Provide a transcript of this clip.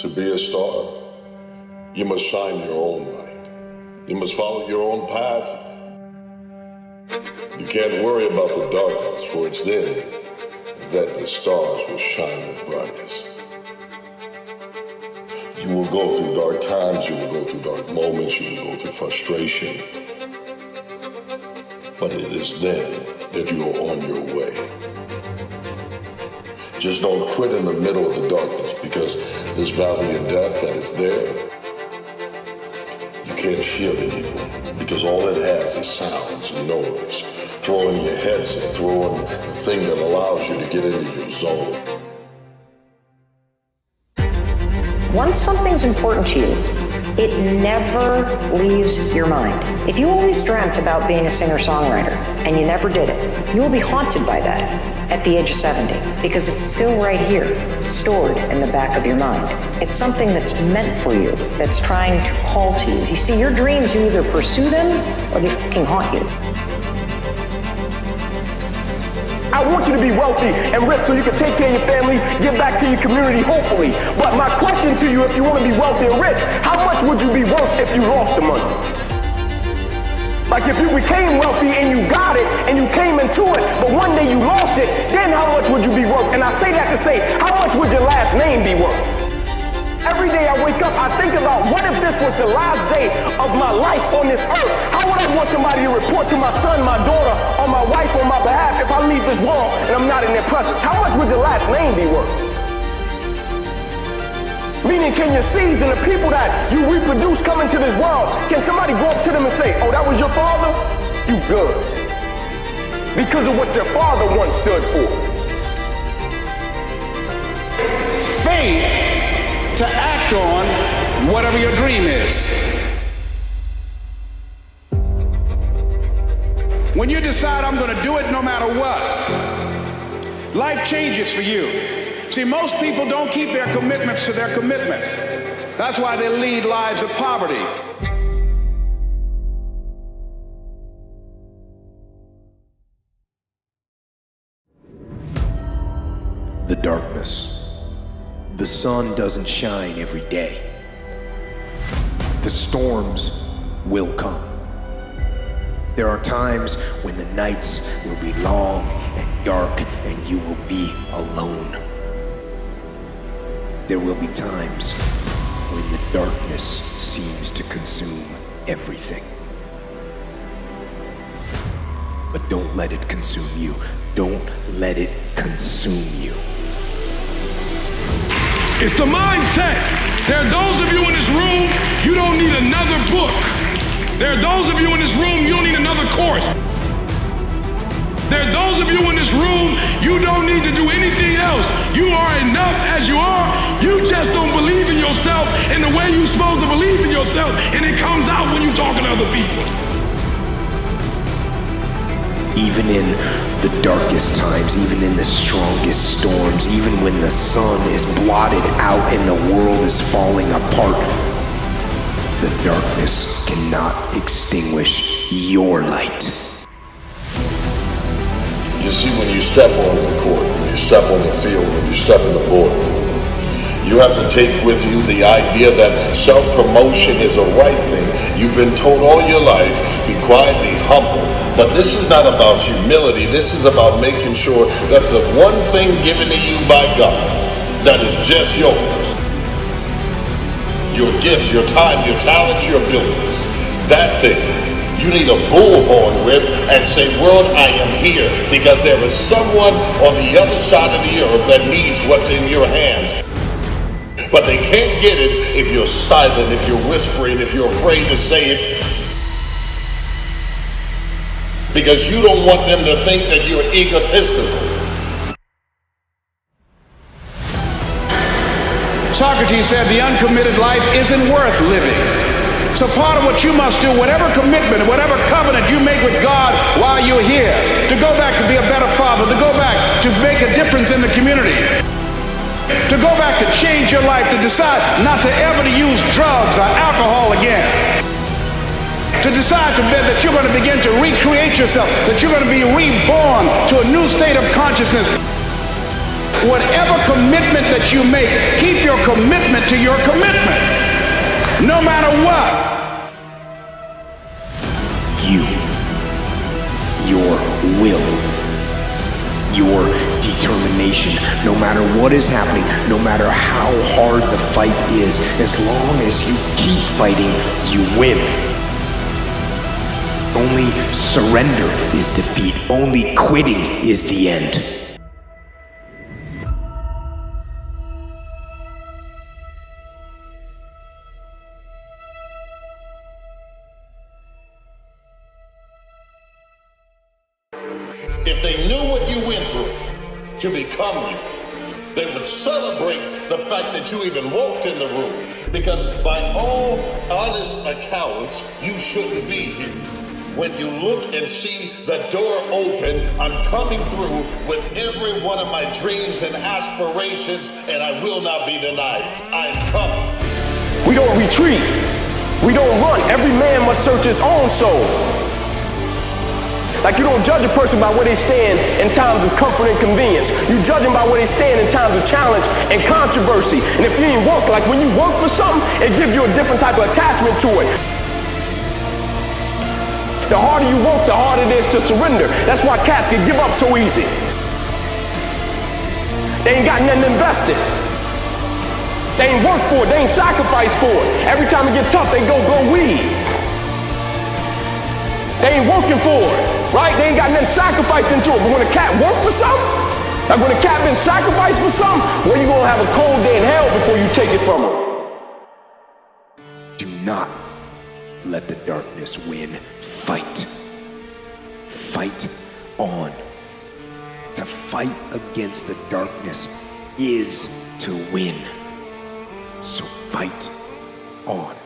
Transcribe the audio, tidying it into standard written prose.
To be a star, you must shine your own light. You must follow your own path. You can't worry about the darkness, for it's then that the stars will shine the brightest. You will go through dark times, you will go through dark moments, you will go through frustration. But it is then that you are on your way. Just don't quit in the middle of the darkness, because this valley of death that is there, you can't fear the evil, because all it has is sounds and noise. Throw in your headset, throw in the thing that allows you to get into your zone. Once something's important to you, it never leaves your mind. If you always dreamt about being a singer-songwriter and you never did it, you will be haunted by that at the age of 70, because it's still right here, stored in the back of your mind. It's something that's meant for you, that's trying to call to you. You see, your dreams, you either pursue them or they fucking haunt you. I want you to be wealthy and rich so you can take care of your family, give back to your community, hopefully. But my question to you, if you want to be wealthy and rich, how much would you be worth if you lost the money? Like if you became wealthy and you got it and you came into it, but one day you lost it, then how much would you be worth? And I say that to say, how much would your last name be worth? Every day I wake up, I think about, what if this was the last day of my life on this earth? How would I want somebody to report to my son, my daughter, or my wife on my behalf if I leave this world and I'm not in their presence? How much would your last name be worth? Meaning, can your seeds and the people that you reproduce come into this world, can somebody go up to them and say, oh, that was your father? You good. Because of what your father once stood for. Faith to act on whatever your dream is. When you decide I'm going to do it no matter what, life changes for you. See, most people don't keep their commitments to their commitments. That's why they lead lives of poverty. The darkness. The sun doesn't shine every day. The storms will come. There are times when the nights will be long and dark and you will be alone. There will be times when the darkness seems to consume everything. But don't let it consume you. Don't let it consume you. It's the mindset. There are those of you in this room, you don't need another book. There are those of you in this room, you don't need another course. There are those of you in this room, you don't need to do anything else. You are enough as you are. You just don't believe in yourself in the way you're supposed to believe in yourself, and it comes out when you're talking to other people. Even in the darkest times, even in the strongest storms, even when the sun is blotted out and the world is falling apart, the darkness cannot extinguish your light. You see, when you step on the court, when you step on the field, when you step in the boardroom, you have to take with you the idea that self-promotion is a right thing. You've been told all your life, be quiet, be humble. But this is not about humility. This is about making sure that the one thing given to you by God, that is just yours, your gifts, your time, your talents, your abilities, that thing, you need a bullhorn with and say, world, I am here because there is someone on the other side of the earth that needs what's in your hands. But they can't get it if you're silent, if you're whispering, if you're afraid to say it. Because you don't want them to think that you're egotistical. Socrates said the uncommitted life isn't worth living. So part of what you must do, whatever commitment, whatever covenant you make with God while you're here, to go back to be a better father, to go back to make a difference in the community, to go back to change your life, to decide not to ever to use drugs or alcohol again, to decide that you're going to begin to recreate yourself, that you're going to be reborn to a new state of consciousness. whatever commitment that you make, keep your commitment to your commitment, no matter what. Your will, your determination, no matter what is happening, no matter how hard the fight is, as long as you keep fighting, you win. Only surrender is defeat. Only quitting is the end. If they knew what you went through to become you, they would celebrate the fact that you even walked in the room. Because by all honest accounts, you shouldn't be here. When you look and see the door open, I'm coming through with every one of my dreams and aspirations, and I will not be denied. I'm coming. We don't retreat. We don't run. Every man must search his own soul. Like you don't judge a person by where they stand in times of comfort and convenience. You judge them by where they stand in times of challenge and controversy. And if you ain't work, like when you work for something, it gives you a different type of attachment to it. The harder you work, the harder it is to surrender. That's why cats can give up so easy. They ain't got nothing invested. They ain't worked for it. They ain't sacrificed for it. Every time it get tough, they go weed. They ain't working for it. Right? They ain't got nothing sacrificed into it. But when a cat work for something, like when a cat been sacrificed for something, well, you gonna have a cold day in hell before you take it from them. Do not let the darkness win. Fight. Fight on. To fight against the darkness is to win. So fight on.